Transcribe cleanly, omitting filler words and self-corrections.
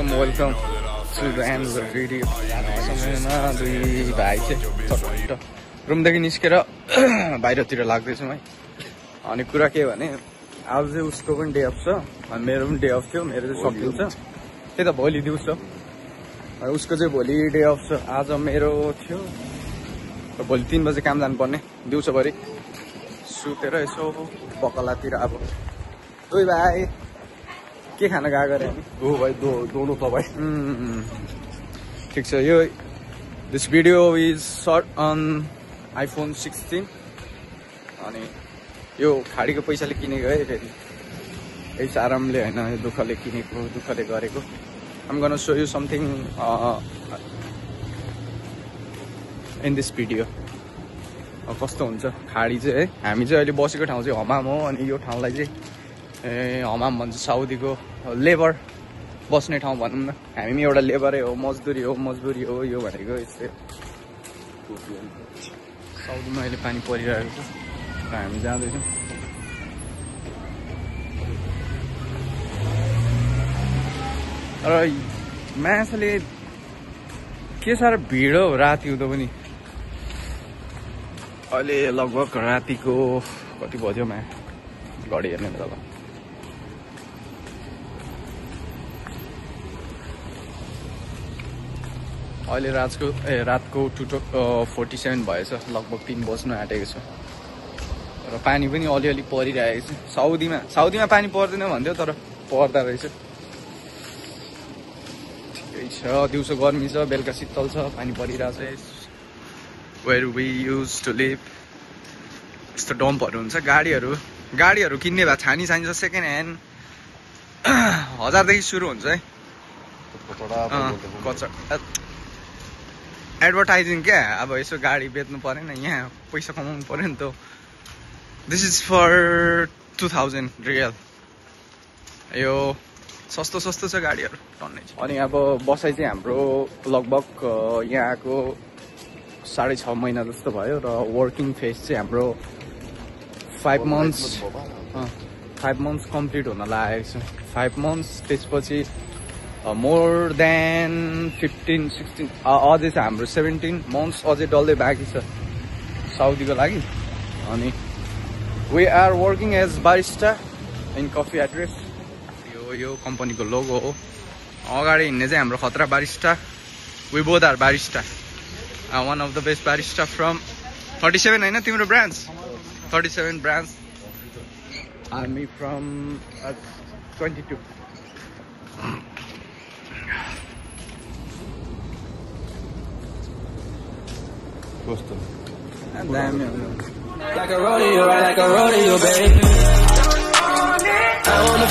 Welcome to the end video. समयमा दुई भाइ चाहिँ रुमदेखि निस्केर बाहिरतिर लाग्दैछौँ है। अनि कुरा के भने आज चाहिँ उसको पनि डे अफ छ अनि मेरो पनि डे अफ थियो। मेरो चाहिँ सकिन्छ त्यही त भोलि दिउँसो, उसको चाहिँ भोलि डे अफ छ। आज मेरो थियो र भोलि 3 बजे काम जानुपर्ने दिउँसोभरि। सुतेर यसो बकलातिर अब दुई भाइ के खान गएको अरे हामी? दो भाइ दोनों त भाइ। ठिक छ। यो this video is shot on iPhone 16 अनि यो खाडीको पैसाले किनेको है फेरि। यही आरामले होइन, यो दुःखले किनेको, दुःखले गरेको। I'm gonna show you something in this video। कस्तो हुन्छ खाडी चाहिँ है। हामी चाहिँ अहिले बसेको ठाउँ चाहिँ हमाम हो अनि यो ठाउँलाई चाहिँ हमाम भन्छ, साउदीको लेबर बस्ने ठाउँ भनौँ न। हामी पनि एउटा लेबरै हो, मजदुरी हो यो भनेको। यस्तै साउदीमा अहिले पानी परिरहेको छ र हामी जाँदैछौँ। र मान्छेले के साह्रो भिड हो राति हुँदो पनि। अहिले लगभग रातिको कति बज्यो मा घडी हेर्ने बेला अहिले रातको 2:47 भएछ, लगभग 3 बज्नु आँटेको छ। र पानी पनि अलिअलि परिरहेको छ। साउदीमा पानी पर्दैन भन्थ्यो तर पर्दा रहेछ। ठिकै छ, दिउँसो गर्मी छ, बेलुका शीतल छ, पानी परिरहेछ। Where we used to live. यस्तो डम्पहरू हुन्छ। गाडीहरू किन्ने भए छानी छ सेकेन्ड ह्यान्ड 1000 देखि सुरु हुन्छ है। एडभर्टाइजिङ क्या, अब यसो गाडी बेच्नु परेन, यहाँ पैसा कमाउनु पऱ्यो नि त। This is for 2000 riyal. यो सस्तो छ गाडीहरू टन्नै छ। अनि अब बसाइ चाहिँ हाम्रो लगभग यहाँको 6.5 महिना जस्तो भयो र वर्किङ फेज चाहिँ हाम्रो 5 मन्थ्स कम्प्लिट हुन लागेको छ। 5 मन्थ्स, त्यसपछि मोर देन 15-16 अझै छ हाम्रो 17 मन्थ्स अझै डल्लै बाँकी छ साउदीको लागि। अनि we are working as barista in coffee address. यो कम्पनीको लोगो हो। अगाडि हिँड्ने चाहिँ हाम्रो खतरा barista. We both are barista. One of the best barista from 37 होइन तिम्रो ब्रान्च? 37 ब्रान्च। हामी फ्रम 22। कस्तो दामी हो। Like a rodeo, baby. I wanna